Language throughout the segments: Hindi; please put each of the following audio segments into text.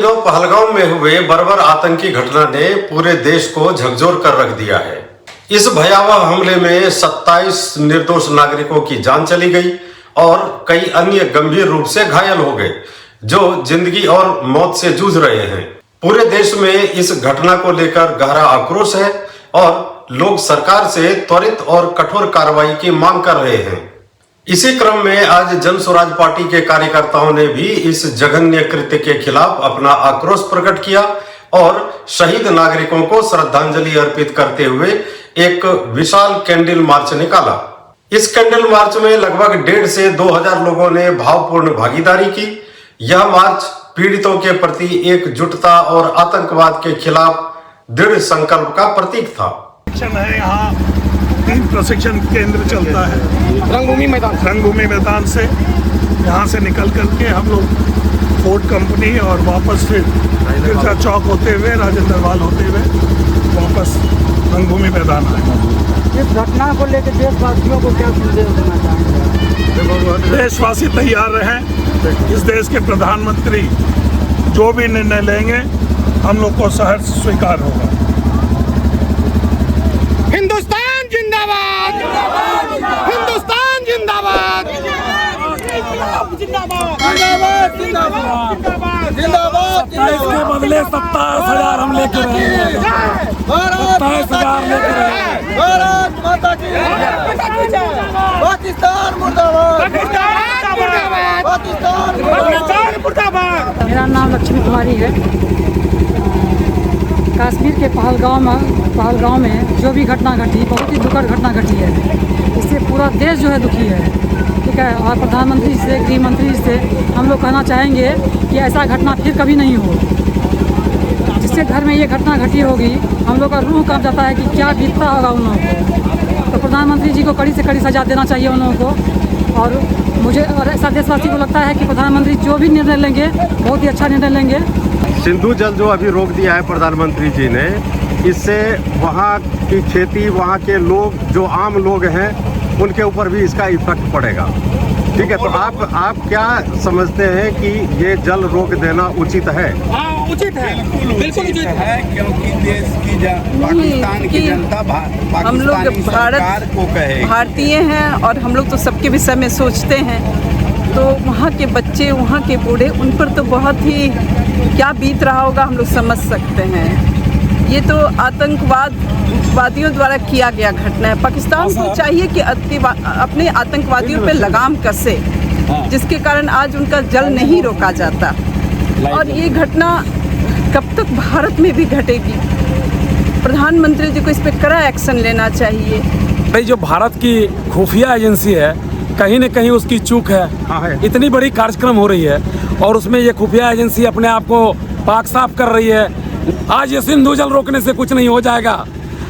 दिनों पहलगाम में हुए बर्बर आतंकी घटना ने पूरे देश को झकझोर कर रख दिया है। इस भयावह हमले में 27 निर्दोष नागरिकों की जान चली गई और कई अन्य गंभीर रूप से घायल हो गए, जो जिंदगी और मौत से जूझ रहे हैं। पूरे देश में इस घटना को लेकर गहरा आक्रोश है और लोग सरकार से त्वरित और कठोर कार्रवाई की मांग कर रहे हैं। इसी क्रम में आज जन स्वराज पार्टी के कार्यकर्ताओं ने भी इस जघन्य कृत्य के खिलाफ अपना आक्रोश प्रकट किया और शहीद नागरिकों को श्रद्धांजलि अर्पित करते हुए एक विशाल कैंडल मार्च निकाला। इस कैंडल मार्च में लगभग 1.5 से 2,000 लोगों ने भावपूर्ण भागीदारी की। यह मार्च पीड़ितों के प्रति एकजुटता और आतंकवाद के खिलाफ दृढ़ संकल्प का प्रतीक था। है यहाँ 3 प्रशिक्षण केंद्र चलता है। रंगभूमि मैदान से यहाँ से निकल करके हम लोग फोर्ट कंपनी और वापस फिर गिरजा चौक होते हुए राजेंद्र वाल होते हुए वापस रंगभूमि मैदान आए। इस घटना को लेकर देशवासियों को क्या संदेश देना चाहेंगे? देशवासी तैयार रहें। इस देश के प्रधानमंत्री जो भी निर्णय लेंगे हम लोग को सहर्ष स्वीकार होगा। हिंदुस्तान जिंदाबाद, हिंदुस्तान जिंदाबाद, जिंदाबाद, जिंदाबाद, जिंदाबाद। इसके बदले 27,000 हम लेकर रहे हैं। 27,000 लेकर रहे हैं। भारत माता की पाकिस्तान मुर्दाबाद, पाकिस्तान मुर्दाबाद। मेरा नाम लक्ष्मी कुमारी है। कश्मीर के पहलगाम में जो भी घटना घटी, बहुत ही दुखद घटना घटी है। इससे पूरा देश जो है दुखी है, ठीक है। और प्रधानमंत्री से, गृह मंत्री से हम लोग कहना चाहेंगे कि ऐसा घटना फिर कभी नहीं हो। जिससे घर में ये घटना घटी होगी, हम लोग का रूह कांप जाता है कि क्या बीतता होगा उन लोगों को। तो प्रधानमंत्री जी को कड़ी से कड़ी सजा देना चाहिए उन लोगों को। और मुझे और ऐसा देशवासी को लगता है कि प्रधानमंत्री जो भी निर्णय लेंगे बहुत ही अच्छा निर्णय लेंगे। सिंधु जल जो अभी रोक दिया है प्रधानमंत्री जी ने, इससे वहाँ की खेती, वहाँ के लोग जो आम लोग हैं उनके ऊपर भी इसका इफेक्ट पड़ेगा, ठीक है। तो आप क्या समझते हैं कि ये जल रोक देना उचित है? हाँ, उचित है, बिल्कुल उचित है, क्योंकि देश की पाकिस्तान की जनता हम लोग सरकार को कहे भारतीय हैं और हम लोग तो सबके विषय में सोचते हैं। तो वहाँ के बच्चे, वहाँ के बूढ़े, उन पर तो बहुत ही क्या बीत रहा होगा हम लोग समझ सकते हैं। ये तो आतंकवादियों द्वारा किया गया घटना है। पाकिस्तान को चाहिए कि अपने आतंकवादियों पे लगाम कसे, जिसके कारण आज उनका जल नहीं रोका जाता। और ये घटना कब तक भारत में भी घटेगी? प्रधानमंत्री जी को इस पर कड़ा एक्शन लेना चाहिए। भाई, जो भारत की खुफिया एजेंसी है, कहीं न कहीं उसकी चूक है। इतनी बड़ी कार्यक्रम हो रही है और उसमें ये खुफिया एजेंसी अपने आप को पाक साफ कर रही है। आज ये सिंधु जल रोकने से कुछ नहीं हो जाएगा।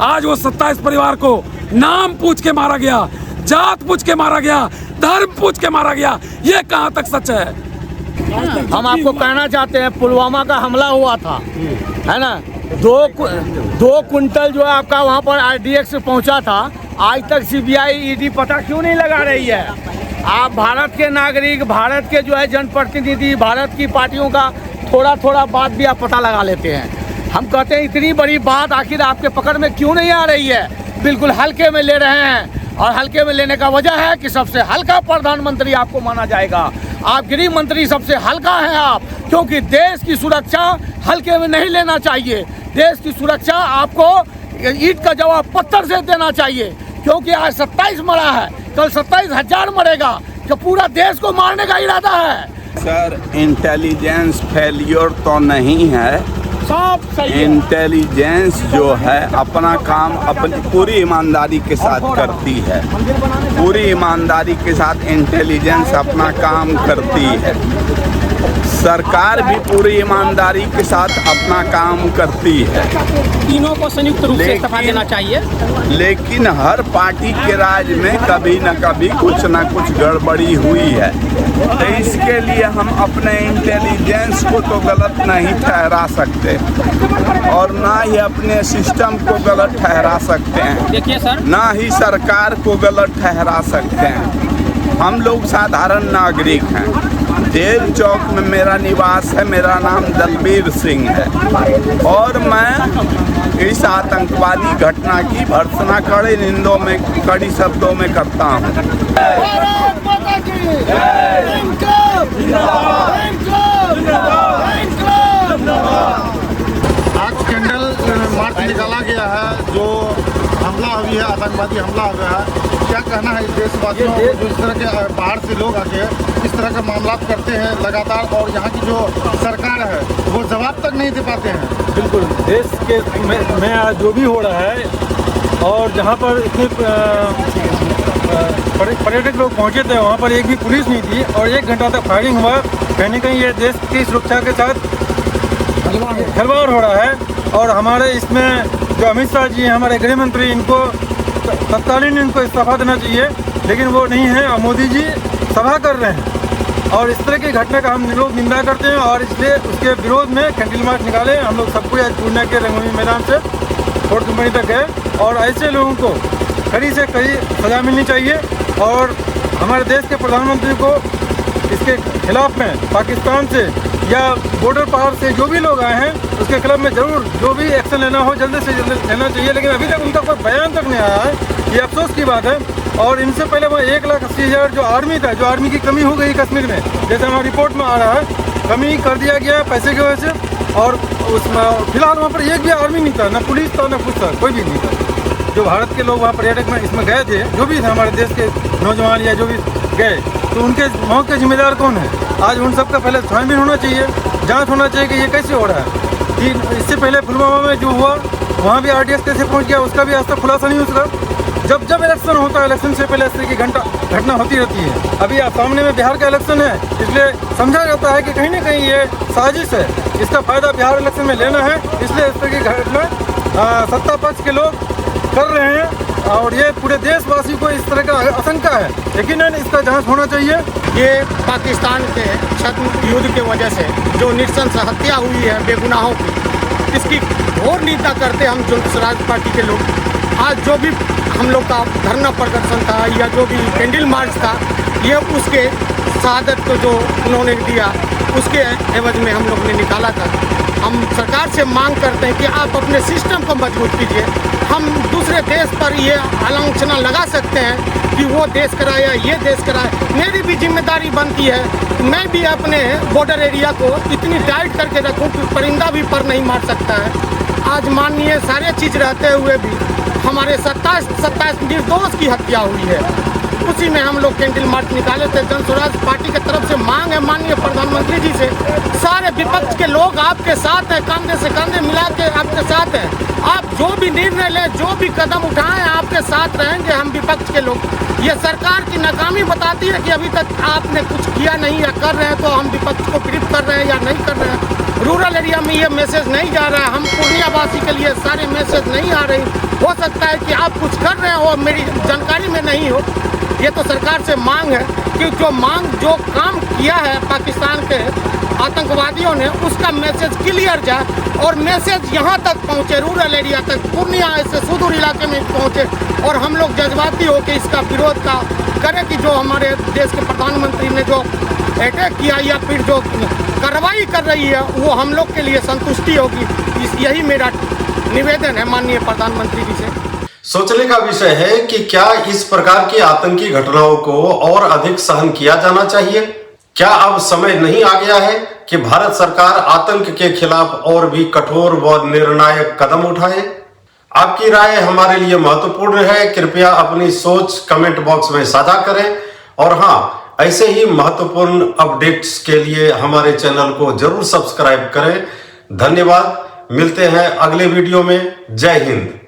आज वो 27 परिवार को नाम पूछ के मारा गया, जात पूछ के मारा गया, धर्म पूछ के मारा गया। ये कहाँ तक सच है? हम आपको कहना चाहते हैं, पुलवामा का हमला हुआ था, है ना। 2 कुंटल जो है आपका वहाँ पर RDX पहुँचा था। आज तक CBI ED पता क्यों नहीं लगा रही है? आप भारत के नागरिक, भारत के जो है जनप्रतिनिधि, भारत की पार्टियों का थोड़ा बात भी आप पता लगा लेते हैं। हम कहते हैं इतनी बड़ी बात आखिर आपके पकड़ में क्यों नहीं आ रही है? बिल्कुल हल्के में ले रहे हैं और हल्के में लेने का वजह है कि सबसे हल्का प्रधानमंत्री आपको माना जाएगा। आप गृह मंत्री सबसे हल्का हैं आप, क्योंकि देश की सुरक्षा हल्के में नहीं लेना चाहिए। देश की सुरक्षा आपको ईंट का जवाब पत्थर से देना चाहिए, क्योंकि आज 27 मरा है, कल 27,000 मरेगा। कि पूरा देश को मारने का इरादा है। सर, इंटेलिजेंस फेलियर तो नहीं है। सब सही। इंटेलिजेंस जो है अपना काम अपनी पूरी ईमानदारी के साथ करती है। पूरी ईमानदारी के साथ इंटेलिजेंस अपना काम करती है। सरकार भी पूरी ईमानदारी के साथ अपना काम करती है। तीनों को संयुक्त रूप से इस्तीफा देना चाहिए। लेकिन हर पार्टी के राज में कभी न कभी कुछ न कुछ गड़बड़ी हुई है। तो इसके लिए हम अपने इंटेलिजेंस को तो गलत नहीं ठहरा सकते और ना ही अपने सिस्टम को गलत ठहरा सकते हैं। देखिए सर, ना ही सरकार को गलत ठहरा सकते हैं। हम लोग साधारण नागरिक हैं। जेल चौक में मेरा निवास है। मेरा नाम दलबीर सिंह है और मैं इस आतंकवादी घटना की भर्त्सना कड़ी शब्दों में करता हूँ। आज कैंडल मार्च निकाला गया है, जो हमला हुई है, आतंकवादी हमला हुआ है। क्या कहना है देशवासियों को जो इस तरह के बाहर से लोग आके इस तरह के मामला करते हैं लगातार, और यहाँ की जो सरकार है वो जवाब तक नहीं दे पाते हैं? बिल्कुल, देश के में आज जो भी हो रहा है और जहाँ पर इतने पर्यटक लोग पहुँचे थे वहाँ पर एक भी पुलिस नहीं थी और 1 घंटा तक फायरिंग हुआ। कहीं न कहीं ये देश की सुरक्षा के साथ खिलवाड़ हो रहा है। और हमारे इसमें जो अमित शाह जी हैं, हमारे गृह मंत्री, इनको तत्कालीन इनको इस्तीफा देना चाहिए, लेकिन वो नहीं है। और मोदी जी सभा कर रहे हैं और इस तरह की घटना का हम लोग निंदा करते हैं और इसलिए उसके विरोध में कैंडल मार्च निकाले। हम लोग सबको आज पूर्णिया के रंगभूमि मैदान से फोर्ट कंपनी तक गए और ऐसे लोगों को कड़ी से कड़ी सजा मिलनी चाहिए। और हमारे देश के प्रधानमंत्री को इसके खिलाफ में पाकिस्तान से या बॉर्डर पार से जो भी लोग आए हैं उसके खिलाफ में ज़रूर जो भी एक्शन लेना हो जल्दी से जल्दी लेना चाहिए, लेकिन अभी तक उनका कोई बयान तक नहीं आया है। ये अफसोस की बात है। और इनसे पहले वो 1,80,000 जो आर्मी था, जो आर्मी की कमी हो गई कश्मीर में, जैसे हमारी रिपोर्ट में आ रहा है, कमी कर दिया गया है पैसे की वजह से। और उसमें फिलहाल वहाँ पर एक भी आर्मी नहीं था, ना पुलिस था, ना कुछ था, कोई भी नहीं था। जो भारत के लोग वहाँ पर्यटक में इसमें गए थे, जो भी थे हमारे देश के नौजवान या जो भी गए, तो उनके मौत के जिम्मेदार कौन है? आज उन सब का पहले छानबीन होना चाहिए, जांच होना चाहिए कि ये कैसे हो रहा है। कि इससे पहले पुलवामा में जो हुआ वहाँ भी RDX कैसे पहुँच गया, उसका भी आज तक खुलासा नहीं हो सका। जब इलेक्शन होता है, इलेक्शन से पहले इस तरह की घटना होती रहती है। अभी आप सामने में बिहार का इलेक्शन है, इसलिए समझा जाता है कि कहीं ना कहीं ये साजिश है, इसका फ़ायदा बिहार इलेक्शन में लेना है, इसलिए इस तरह की घटना सत्ता पक्ष के लोग कर रहे हैं और ये पूरे देशवासी को इस तरह का आशंका है। लेकिन इसका जांच होना चाहिए। ये पाकिस्तान के छद्म युद्ध की वजह से जो नृशंस हत्या हुई है बेगुनाहों की, इसकी घोर निंदा करते हम जो स्वराज पार्टी के लोग। आज जो भी हम लोग का धरना प्रदर्शन था या जो भी कैंडल मार्च था, ये उसके शहादत को जो उन्होंने दिया उसके एवज में हम लोग ने निकाला था। हम सरकार से मांग करते हैं कि आप अपने सिस्टम को मजबूत कीजिए। हम दूसरे देश पर ये आलोचना लगा सकते हैं कि वो देश कराया, ये देश कराया। मेरी भी जिम्मेदारी बनती है, मैं भी अपने बॉर्डर एरिया को इतनी टाइट करके रखूं कि परिंदा भी पर नहीं मार सकता है। आज माननीय सारे चीज़ रहते हुए भी हमारे 27 निर्दोष की हत्या हुई है। उसी में हम लोग कैंडल मार्च निकाले थे। जन स्वराज पार्टी की तरफ से मांग है माननीय प्रधानमंत्री जी से, सारे विपक्ष के लोग आपके साथ हैं, कंधे से कंधे मिला के आपके साथ हैं। आप जो भी निर्णय लें, जो भी कदम उठाएं, आपके साथ रहेंगे हम विपक्ष के लोग। ये सरकार की नाकामी बताती है कि अभी तक आपने कुछ किया नहीं या कर रहे हैं, तो हम विपक्ष को गिरफ्त कर रहे हैं या नहीं कर रहे हैं। रूरल एरिया में ये मैसेज नहीं जा रहा है, हम पूर्णियावासी के लिए सारे मैसेज नहीं आ रही। हो सकता है कि आप कुछ कर रहे हो, मेरी जानकारी में नहीं हो। ये तो सरकार से मांग है कि जो काम किया है पाकिस्तान के आतंकवादियों ने, उसका मैसेज क्लियर जाए और मैसेज यहाँ तक पहुँचे, रूरल एरिया तक, पूर्णिया ऐसे सुदूर इलाके में पहुँचे और हम लोग जज्बाती हो के इसका विरोध का करें कि जो हमारे देश के प्रधानमंत्री ने जो अटैक किया या फिर जो कार्रवाई कर रही है वो हम लोग के लिए संतुष्टि होगी। यही मेरा निवेदन है माननीय प्रधानमंत्री जी से। सोचने का विषय है कि क्या इस प्रकार की आतंकी घटनाओं को और अधिक सहन किया जाना चाहिए? क्या अब समय नहीं आ गया है कि भारत सरकार आतंक के खिलाफ और भी कठोर व निर्णायक कदम उठाए? आपकी राय हमारे लिए महत्वपूर्ण है। कृपया अपनी सोच कमेंट बॉक्स में साझा करें और हाँ, ऐसे ही महत्वपूर्ण अपडेट्स के लिए हमारे चैनल को जरूर सब्सक्राइब करें। धन्यवाद। मिलते हैं अगले वीडियो में। जय हिंद।